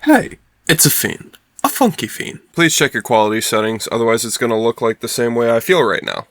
Hey, it's a fiend. A funky fiend. Please check your quality settings, otherwise it's gonna look like the same way I feel right now.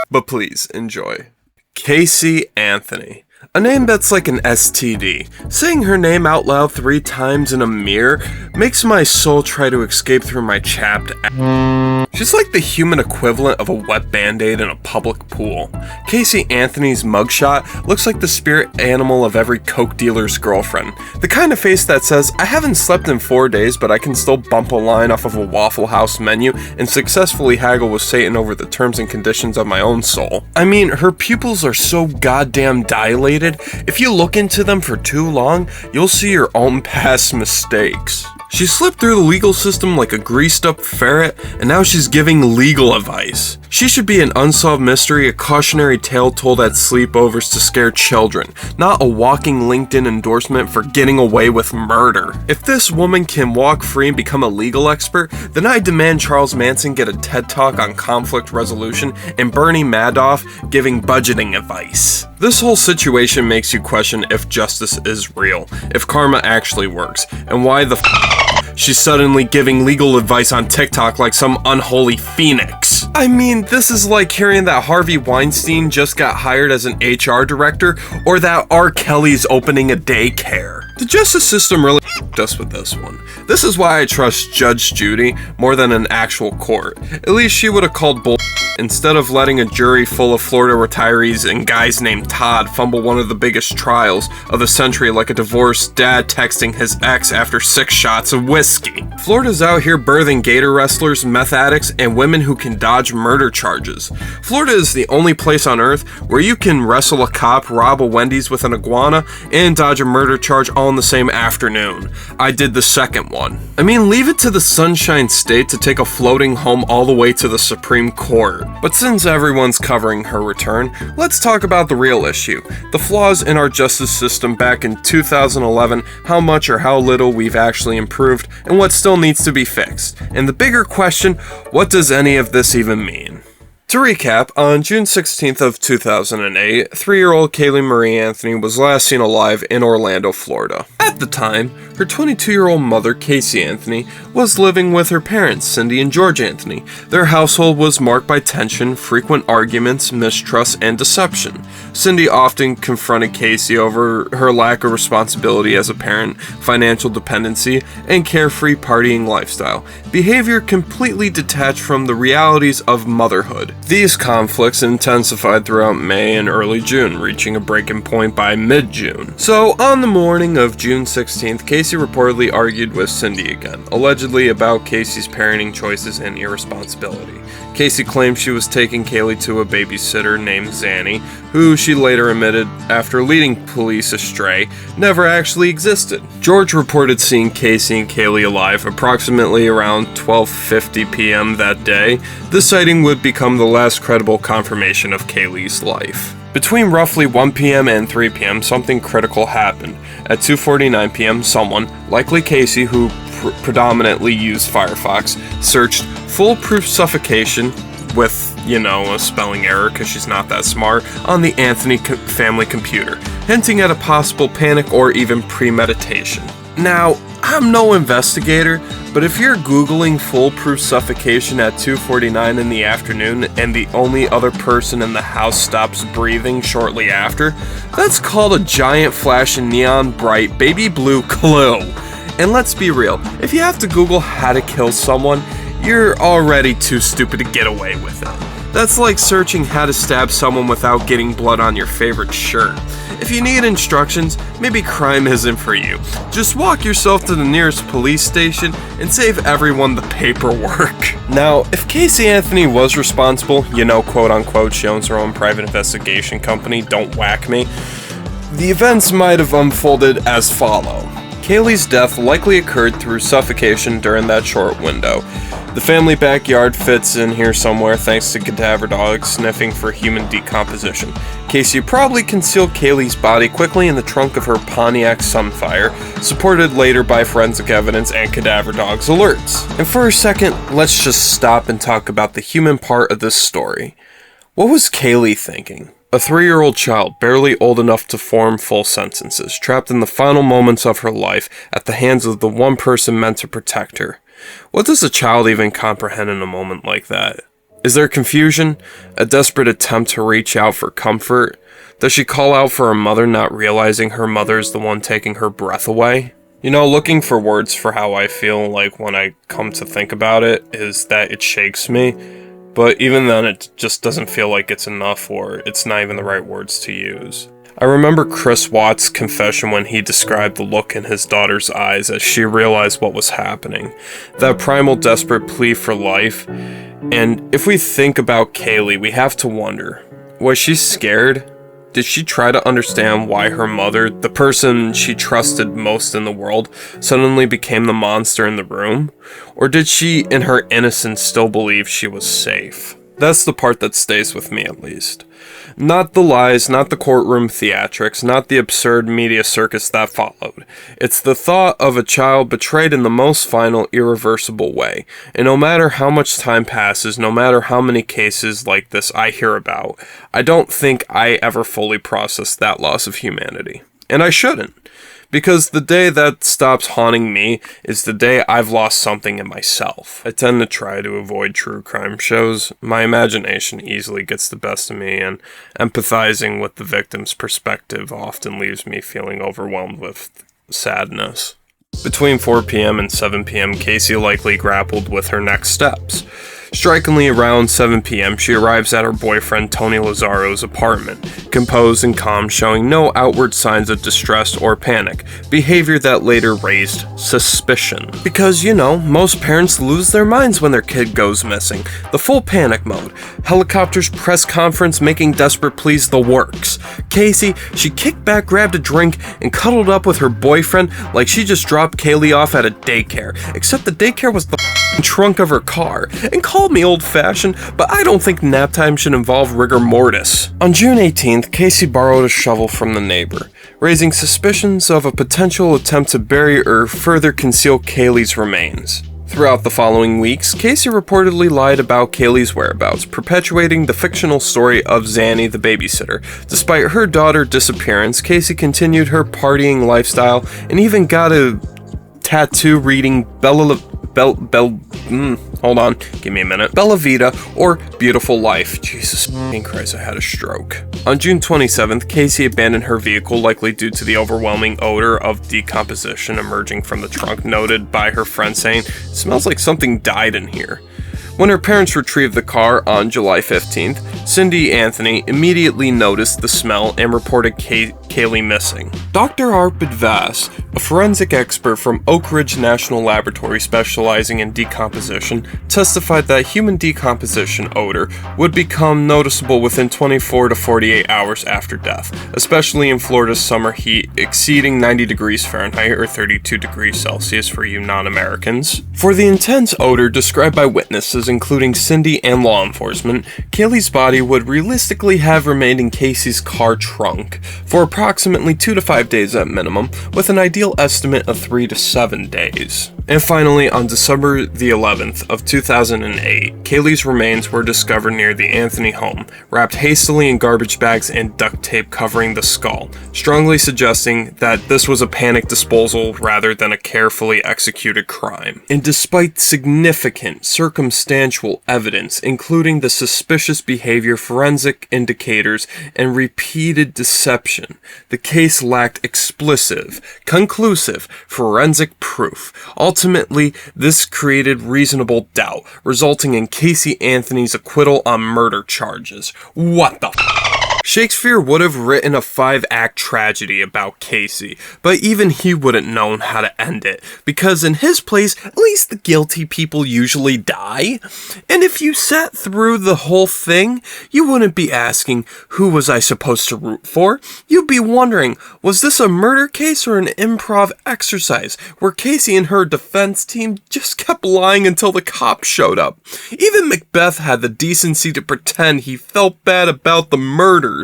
But please, enjoy. Casey Anthony. A name that's like an STD. Saying her name out loud 3 times in a mirror makes my soul try to escape through my chapped ass. She's like the human equivalent of a wet band-aid in a public pool. Casey Anthony's mugshot looks like the spirit animal of every coke dealer's girlfriend. The kind of face that says, I haven't slept in 4 days, but I can still bump a line off of a Waffle House menu and successfully haggle with Satan over the terms and conditions of my own soul. I mean, her pupils are so goddamn dilated, if you look into them for too long, you'll see your own past mistakes. She slipped through the legal system like a greased up ferret, and now she's giving legal advice. She should be an unsolved mystery, a cautionary tale told at sleepovers to scare children, not a walking LinkedIn endorsement for getting away with murder. If this woman can walk free and become a legal expert, then I demand Charles Manson get a TED Talk on conflict resolution and Bernie Madoff giving budgeting advice. This whole situation makes you question if justice is real, if karma actually works, and why the she's suddenly giving legal advice on TikTok like some unholy phoenix. I mean, this is like hearing that Harvey Weinstein just got hired as an HR director, or that R. Kelly's opening a daycare. The justice system really f***ed us with this one. This is why I trust Judge Judy more than an actual court. At least she would have called bull instead of letting a jury full of Florida retirees and guys named Todd fumble one of the biggest trials of the century like a divorced dad texting his ex after 6 shots of whiskey. Florida's out here birthing gator wrestlers, meth addicts, and women who can dodge murder charges. Florida is the only place on earth where you can wrestle a cop, rob a Wendy's with an iguana, and dodge a murder charge all in the same afternoon. I did the second one. I mean, leave it to the Sunshine State to take a floating home all the way to the Supreme Court. But since everyone's covering her return, let's talk about the real issue. The flaws in our justice system back in 2011, how much or how little we've actually improved, and what still needs to be fixed. And the bigger question, what does any of this even mean? To recap, on June 16th of 2008, 3-year-old Kaylee Marie Anthony was last seen alive in Orlando, Florida. At the time, her 22-year-old mother, Casey Anthony, was living with her parents, Cindy and George Anthony. Their household was marked by tension, frequent arguments, mistrust, and deception. Cindy often confronted Casey over her lack of responsibility as a parent, financial dependency, and carefree partying lifestyle, behavior completely detached from the realities of motherhood. These conflicts intensified throughout May and early June, reaching a breaking point by mid-June. So, on the morning of June 16th, Casey reportedly argued with Cindy again, allegedly about Casey's parenting choices and irresponsibility. Casey claimed she was taking Kaylee to a babysitter named Zanny, who she later admitted, after leading police astray, never actually existed. George reported seeing Casey and Kaylee alive approximately around 12:50 p.m. that day. This sighting would become the last credible confirmation of Kaylee's life. Between roughly 1 p.m. and 3 p.m., something critical happened. At 2:49 p.m., someone, likely Casey, who predominantly used Firefox, searched foolproof suffocation with, a spelling error because she's not that smart, on the Anthony family computer, hinting at a possible panic or even premeditation. Now, I'm no investigator, but if you're Googling foolproof suffocation at 2:49 in the afternoon and the only other person in the house stops breathing shortly after, that's called a giant flashing neon bright baby blue clue. And let's be real, if you have to Google how to kill someone, you're already too stupid to get away with it. That's like searching how to stab someone without getting blood on your favorite shirt. If you need instructions, maybe crime isn't for you. Just walk yourself to the nearest police station and save everyone the paperwork. Now, if Casey Anthony was responsible, quote unquote, she owns her own private investigation company, don't whack me, the events might have unfolded as follow. Kaylee's death likely occurred through suffocation during that short window. The family backyard fits in here somewhere thanks to cadaver dogs sniffing for human decomposition. Casey probably concealed Kaylee's body quickly in the trunk of her Pontiac Sunfire, supported later by forensic evidence and cadaver dogs alerts. And for a second, let's just stop and talk about the human part of this story. What was Kaylee thinking? A 3-year-old child, barely old enough to form full sentences, trapped in the final moments of her life at the hands of the one person meant to protect her. What does a child even comprehend in a moment like that? Is there confusion? A desperate attempt to reach out for comfort? Does she call out for her mother, not realizing her mother is the one taking her breath away? You know, looking for words for how I feel like when I come to think about it is that it shakes me. But even then, it just doesn't feel like it's enough, or it's not even the right words to use. I remember Chris Watts' confession when he described the look in his daughter's eyes as she realized what was happening. That primal, desperate plea for life. And if we think about Kaylee, we have to wonder, was she scared? Did she try to understand why her mother, the person she trusted most in the world, suddenly became the monster in the room? Or did she, in her innocence, still believe she was safe? That's the part that stays with me, at least. Not the lies, not the courtroom theatrics, not the absurd media circus that followed. It's the thought of a child betrayed in the most final, irreversible way. And no matter how much time passes, no matter how many cases like this I hear about, I don't think I ever fully processed that loss of humanity. And I shouldn't. Because the day that stops haunting me is the day I've lost something in myself. I tend to try to avoid true crime shows. My imagination easily gets the best of me, and empathizing with the victim's perspective often leaves me feeling overwhelmed with sadness. Between 4 p.m. and 7 p.m., Casey likely grappled with her next steps. Strikingly, around 7 p.m., she arrives at her boyfriend Tony Lazzaro's apartment, composed and calm, showing no outward signs of distress or panic, behavior that later raised suspicion. Because, you know, most parents lose their minds when their kid goes missing. The full panic mode. Helicopters, press conference, making desperate pleas, the works. Casey, she kicked back, grabbed a drink, and cuddled up with her boyfriend like she just dropped Kaylee off at a daycare, except the daycare was the trunk of her car, and called me old-fashioned, but I don't think nap time should involve rigor mortis. On June 18th, Casey borrowed a shovel from the neighbor, raising suspicions of a potential attempt to bury or further conceal Kaylee's remains. Throughout the following weeks, Casey reportedly lied about Kaylee's whereabouts, perpetuating the fictional story of Zanny the babysitter. Despite her daughter's disappearance, Casey continued her partying lifestyle and even got a tattoo reading Bella Vita, or Beautiful Life. Jesus Christ, I had a stroke. On June 27th, Casey abandoned her vehicle, likely due to the overwhelming odor of decomposition emerging from the trunk, noted by her friend saying, "It smells like something died in here." When her parents retrieved the car on July 15th, Cindy Anthony immediately noticed the smell and reported Kaylee missing. Dr. Arpid Vass, a forensic expert from Oak Ridge National Laboratory specializing in decomposition, testified that human decomposition odor would become noticeable within 24 to 48 hours after death, especially in Florida's summer heat exceeding 90 degrees Fahrenheit or 32 degrees Celsius for you non-Americans. For the intense odor described by witnesses, including Cindy and law enforcement, Kaylee's body would realistically have remained in Casey's car trunk for approximately 2 to 5 days at minimum, with an ideal estimate of 3 to 7 days. And finally, on December the 11th of 2008, Kaylee's remains were discovered near the Anthony home, wrapped hastily in garbage bags and duct tape covering the skull, strongly suggesting that this was a panic disposal rather than a carefully executed crime. And despite significant circumstantial evidence, including the suspicious behavior, forensic indicators, and repeated deception, the case lacked explicit, conclusive forensic proof. Ultimately, this created reasonable doubt, resulting in Casey Anthony's acquittal on murder charges. What the f***? Shakespeare would have written a 5-act tragedy about Casey, but even he wouldn't known how to end it, because in his place, at least the guilty people usually die. And if you sat through the whole thing, you wouldn't be asking, who was I supposed to root for? You'd be wondering, was this a murder case or an improv exercise, where Casey and her defense team just kept lying until the cops showed up? Even Macbeth had the decency to pretend he felt bad about the murders.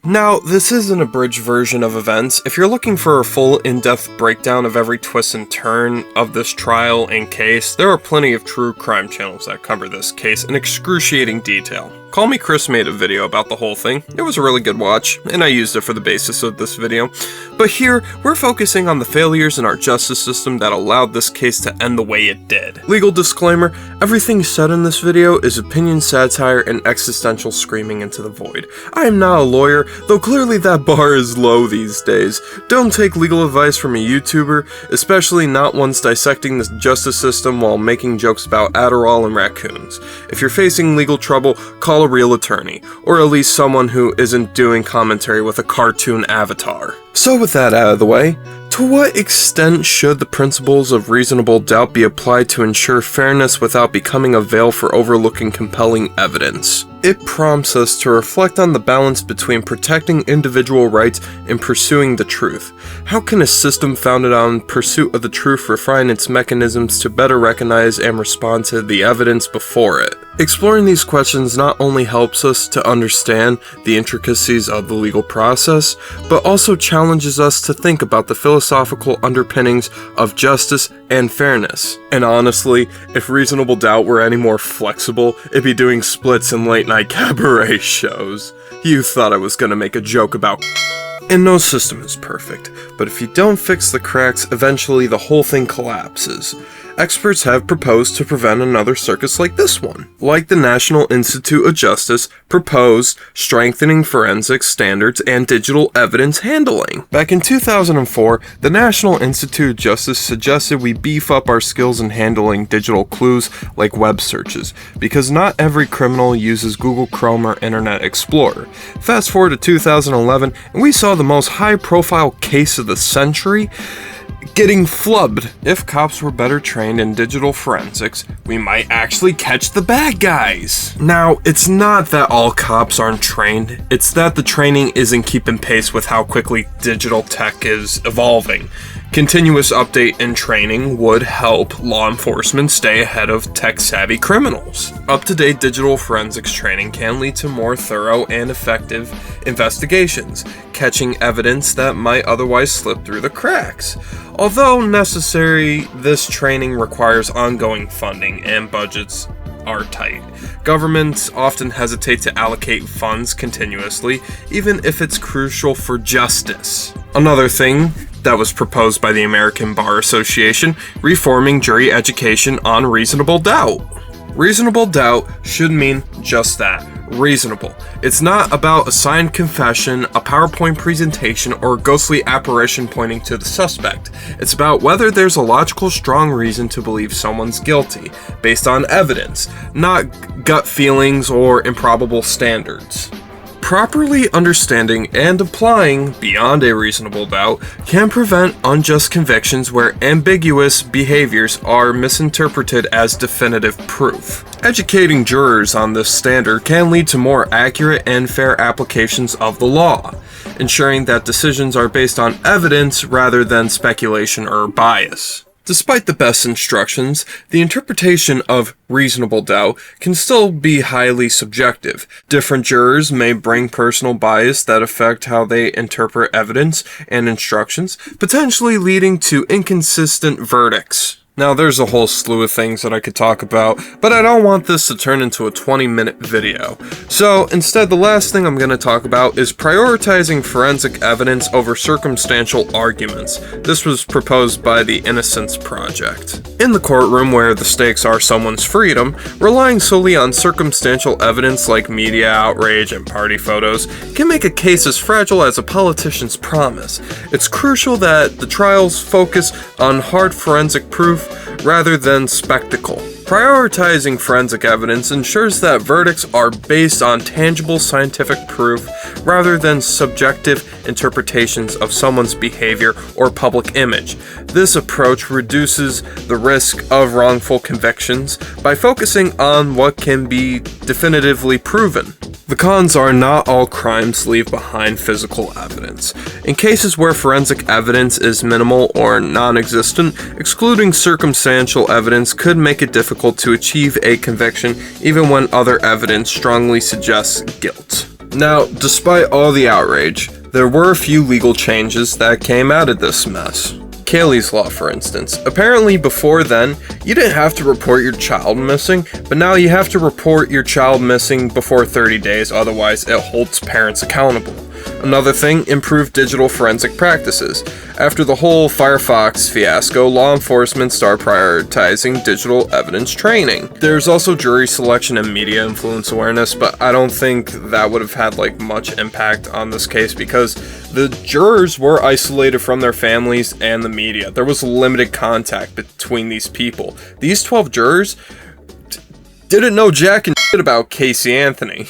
Now, this is an abridged version of events. If you're looking for a full in-depth breakdown of every twist and turn of this trial and case, there are plenty of true crime channels that cover this case in excruciating detail. Call Me Chris made a video about the whole thing. It was a really good watch, and I used it for the basis of this video. But here, we're focusing on the failures in our justice system that allowed this case to end the way it did. Legal disclaimer, everything said in this video is opinion, satire, and existential screaming into the void. I am not a lawyer, though clearly that bar is low these days. Don't take legal advice from a YouTuber, especially not ones dissecting the justice system while making jokes about Adderall and raccoons. If you're facing legal trouble, call a real attorney, or at least someone who isn't doing commentary with a cartoon avatar. So with that out of the way, to what extent should the principles of reasonable doubt be applied to ensure fairness without becoming a veil for overlooking compelling evidence? It prompts us to reflect on the balance between protecting individual rights and pursuing the truth. How can a system founded on pursuit of the truth refine its mechanisms to better recognize and respond to the evidence before it? Exploring these questions not only helps us to understand the intricacies of the legal process, but also challenges us to think about the philosophical underpinnings of justice and fairness. And honestly, if reasonable doubt were any more flexible, it'd be doing splits in late-night cabaret shows. You thought I was gonna make a joke about and no system is perfect, but if you don't fix the cracks, eventually the whole thing collapses. Experts have proposed to prevent another circus like this one. Like the National Institute of Justice proposed strengthening forensic standards and digital evidence handling. Back in 2004, the National Institute of Justice suggested we beef up our skills in handling digital clues like web searches, because not every criminal uses Google Chrome or Internet Explorer. Fast forward to 2011, and we saw the most high-profile case of the century getting flubbed. If cops were better trained in digital forensics, we might actually catch the bad guys. Now, it's not that all cops aren't trained, it's that the training isn't keeping pace with how quickly digital tech is evolving. Continuous update and training would help law enforcement stay ahead of tech-savvy criminals. Up-to-date digital forensics training can lead to more thorough and effective investigations, catching evidence that might otherwise slip through the cracks. Although necessary, this training requires ongoing funding and budgets are tight. Governments often hesitate to allocate funds continuously, even if it's crucial for justice. Another thing that was proposed by the American Bar Association, reforming jury education on reasonable doubt. Reasonable doubt should mean just that, reasonable. It's not about a signed confession, a PowerPoint presentation, or a ghostly apparition pointing to the suspect. It's about whether there's a logical, strong reason to believe someone's guilty, based on evidence, not gut feelings or improbable standards. Properly understanding and applying beyond a reasonable doubt can prevent unjust convictions where ambiguous behaviors are misinterpreted as definitive proof. Educating jurors on this standard can lead to more accurate and fair applications of the law, ensuring that decisions are based on evidence rather than speculation or bias. Despite the best instructions, the interpretation of reasonable doubt can still be highly subjective. Different jurors may bring personal bias that affect how they interpret evidence and instructions, potentially leading to inconsistent verdicts. Now, there's a whole slew of things that I could talk about, but I don't want this to turn into a 20-minute video. So, instead, the last thing I'm going to talk about is prioritizing forensic evidence over circumstantial arguments. This was proposed by the Innocence Project. In the courtroom where the stakes are someone's freedom, relying solely on circumstantial evidence like media outrage and party photos can make a case as fragile as a politician's promise. It's crucial that the trials focus on hard forensic proof rather than spectacle. Prioritizing forensic evidence ensures that verdicts are based on tangible scientific proof rather than subjective interpretations of someone's behavior or public image. This approach reduces the risk of wrongful convictions by focusing on what can be definitively proven. The cons are not all crimes leave behind physical evidence. In cases where forensic evidence is minimal or non-existent, excluding circumstantial evidence could make it difficult to achieve a conviction even when other evidence strongly suggests guilt. Now, despite all the outrage, there were a few legal changes that came out of this mess. Kaylee's Law, for instance. Apparently before then, you didn't have to report your child missing, but now you have to report your child missing before 30 days, otherwise it holds parents accountable. Another thing, improved digital forensic practices. After the whole Firefox fiasco, law enforcement started prioritizing digital evidence training. There's also jury selection and media influence awareness, but I don't think that would have had much impact on this case because the jurors were isolated from their families and the media. There was limited contact between these people. These 12 jurors didn't know jack and shit about Casey Anthony.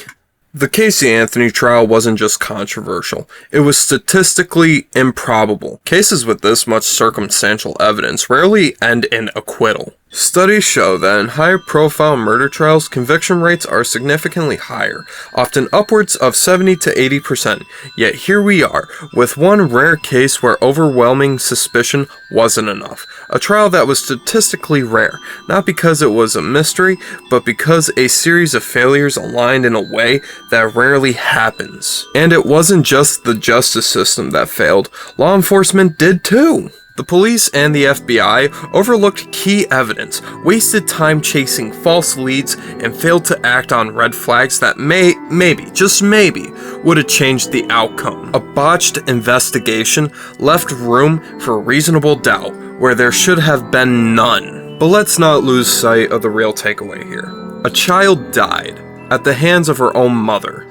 The Casey Anthony trial wasn't just controversial, it was statistically improbable. Cases with this much circumstantial evidence rarely end in acquittal. Studies show that in high-profile murder trials, conviction rates are significantly higher, often upwards of 70 to 80%. Yet here we are, with one rare case where overwhelming suspicion wasn't enough. A trial that was statistically rare, not because it was a mystery, but because a series of failures aligned in a way that rarely happens. And it wasn't just the justice system that failed, law enforcement did too. The police and the FBI overlooked key evidence, wasted time chasing false leads, and failed to act on red flags that maybe, just maybe, would have changed the outcome. A botched investigation left room for reasonable doubt where there should have been none. But let's not lose sight of the real takeaway here. A child died at the hands of her own mother,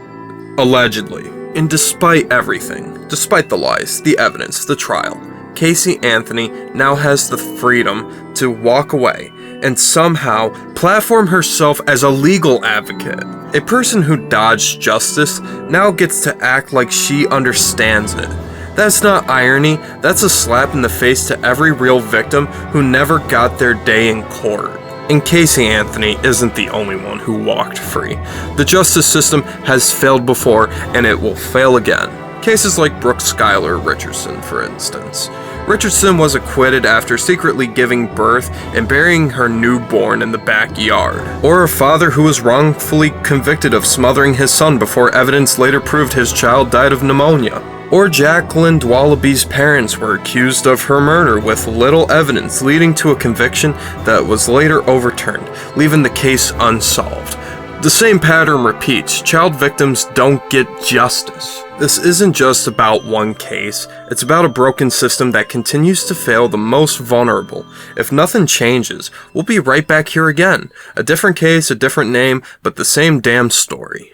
allegedly. And despite everything, despite the lies, the evidence, the trial, Casey Anthony now has the freedom to walk away and somehow platform herself as a legal advocate. A person who dodged justice now gets to act like she understands it. That's not irony, that's a slap in the face to every real victim who never got their day in court. And Casey Anthony isn't the only one who walked free. The justice system has failed before, and it will fail again. Cases like Brooke Schuyler Richardson, for instance. Richardson was acquitted after secretly giving birth and burying her newborn in the backyard. Or a father who was wrongfully convicted of smothering his son before evidence later proved his child died of pneumonia. Or Jacqueline Dwalaby's parents were accused of her murder with little evidence, leading to a conviction that was later overturned, leaving the case unsolved. The same pattern repeats. Child victims don't get justice. This isn't just about one case, it's about a broken system that continues to fail the most vulnerable. If nothing changes, we'll be right back here again. A different case, a different name, but the same damn story.